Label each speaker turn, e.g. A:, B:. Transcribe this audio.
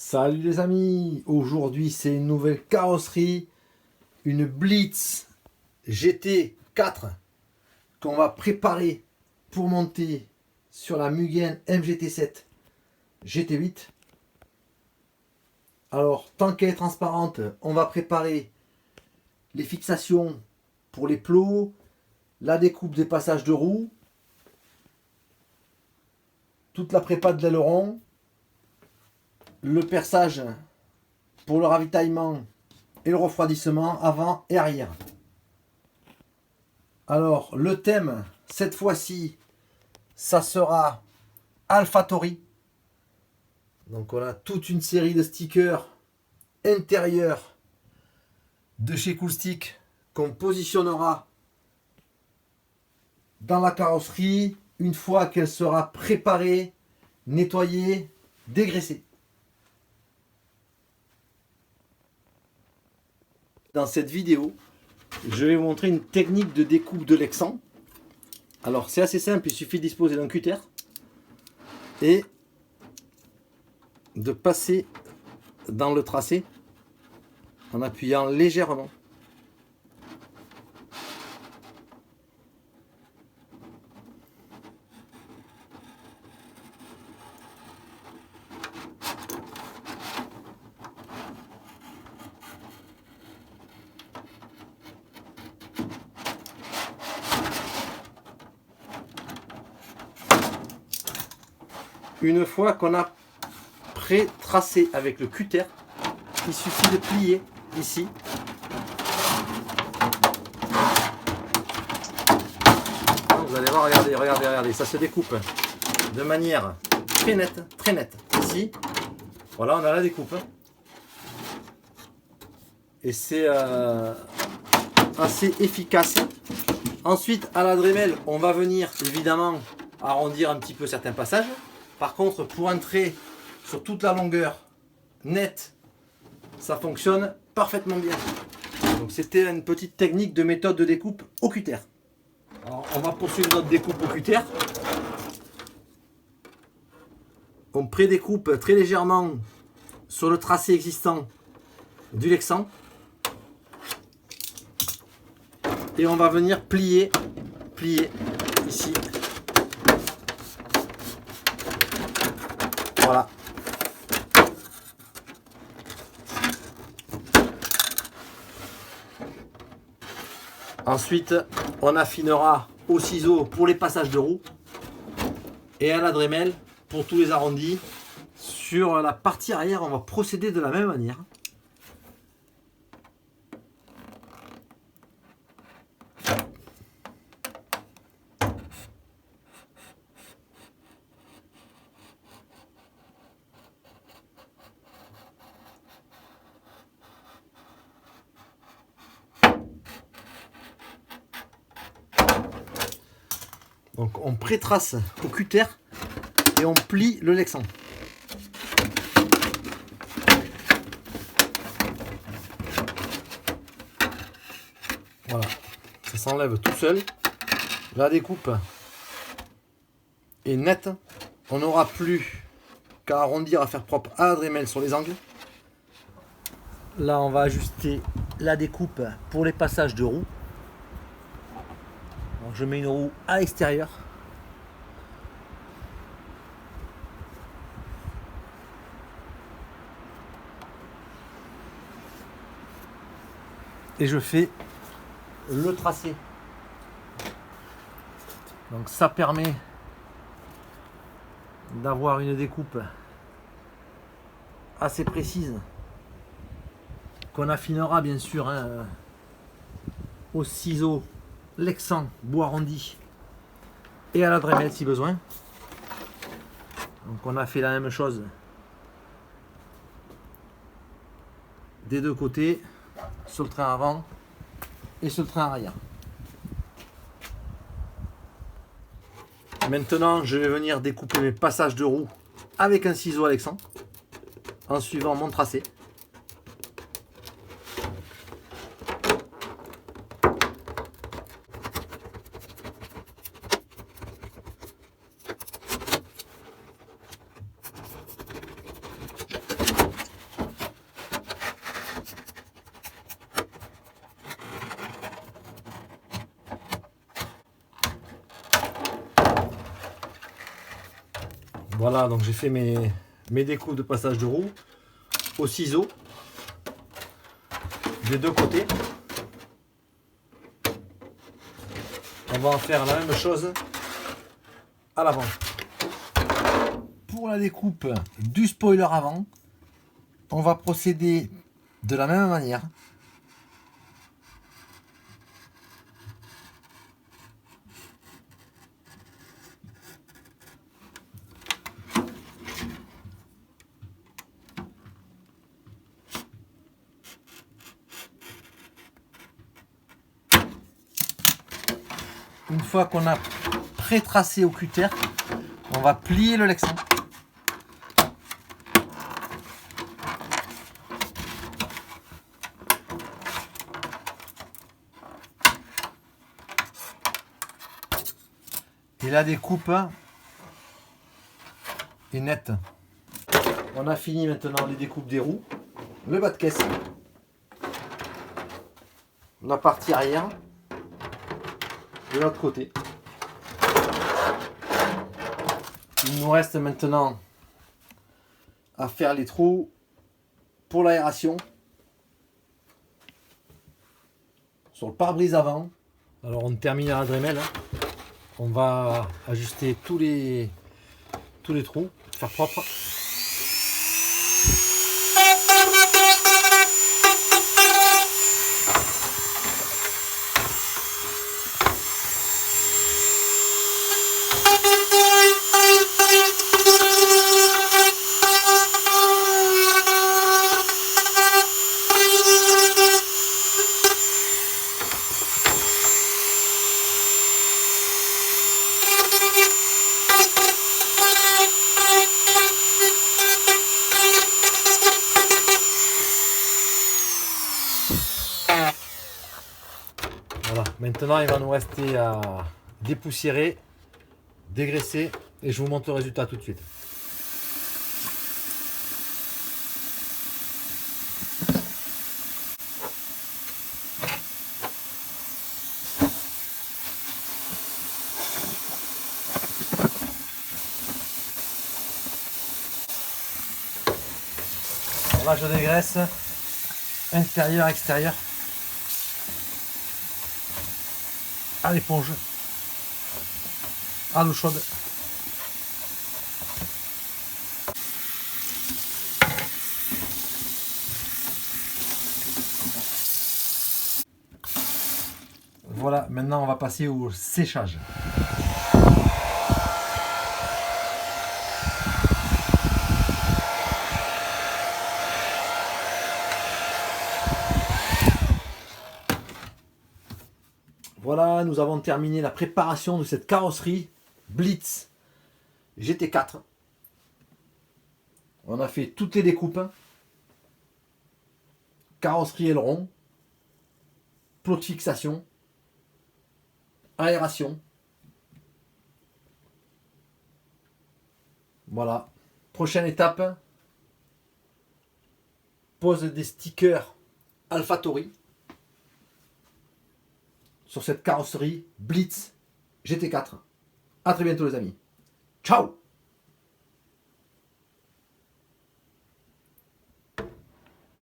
A: Salut les amis, aujourd'hui c'est une nouvelle carrosserie, une Blitz GT4 qu'on va préparer pour monter sur la Mugen MGT7 GT8. Alors tant qu'elle est transparente, on va préparer les fixations pour les plots, la découpe des passages de roues, toute la prépa de l'aileron, le perçage pour le ravitaillement et le refroidissement avant et arrière. Alors le thème cette fois-ci ça sera AlphaTauri. Donc on a toute une série de stickers intérieurs de chez Coolstick qu'on positionnera dans la carrosserie une fois qu'elle sera préparée, nettoyée, dégraissée. Dans cette vidéo, je vais vous montrer une technique de découpe de Lexan. Alors c'est assez simple, il suffit de disposer d'un cutter et de passer dans le tracé en appuyant légèrement. Une fois qu'on a pré-tracé avec le cutter, il suffit de plier ici. Vous allez voir, regardez, ça se découpe de manière très nette. Ici, voilà, on a la découpe. Et c'est assez efficace. Ensuite, à la Dremel, on va venir évidemment arrondir un petit peu certains passages. Par contre, pour entrer sur toute la longueur nette, ça fonctionne parfaitement bien. Donc c'était une petite technique de méthode de découpe au cutter. Alors on va poursuivre notre découpe au cutter. On prédécoupe très légèrement sur le tracé existant du Lexan. Et on va venir plier ici. Voilà. Ensuite, on affinera au ciseau pour les passages de roues et à la Dremel pour tous les arrondis. Sur la partie arrière, on va procéder de la même manière. Donc on pré-trace au cutter et on plie le Lexan. Voilà, ça s'enlève tout seul. La découpe est nette. On n'aura plus qu'à arrondir, à faire propre à la Dremel sur les angles. Là on va ajuster la découpe pour les passages de roues. Donc, je mets une roue à l'extérieur. Et je fais le tracé. Donc ça permet d'avoir une découpe assez précise qu'on affinera bien sûr au ciseau Lexan bois arrondi et à la Dremel si besoin. Donc on a fait la même chose des deux côtés, sur le train avant et sur le train arrière. Maintenant je vais venir découper mes passages de roues avec un ciseau à Lexan en suivant mon tracé. Voilà, donc j'ai fait mes découpes de passage de roue au ciseau des deux côtés. On va en faire la même chose à l'avant. Pour la découpe du spoiler avant, on va procéder de la même manière. Une fois qu'on a pré-tracé au cutter, on va plier le lexan. Et la découpe est nette. On a fini maintenant les découpes des roues, le bas de caisse, la partie arrière, de l'autre côté. Il nous reste maintenant à faire les trous pour l'aération sur le pare-brise avant. Alors on termine à la Dremel. On va ajuster tous les trous, faire propre. Voilà, maintenant il va nous rester à dépoussiérer, dégraisser et je vous montre le résultat tout de suite. Là je dégraisse intérieur, extérieur à l'éponge, à l'eau chaude. Voilà, maintenant on va passer au séchage. Voilà, nous avons terminé la préparation de cette carrosserie Blitz GT4. On a fait toutes les découpes. Carrosserie aileron, plot de fixation, aération. Voilà. Prochaine étape, pose des stickers AlphaTauri sur cette carrosserie Blitz GT4. A très bientôt les amis. Ciao!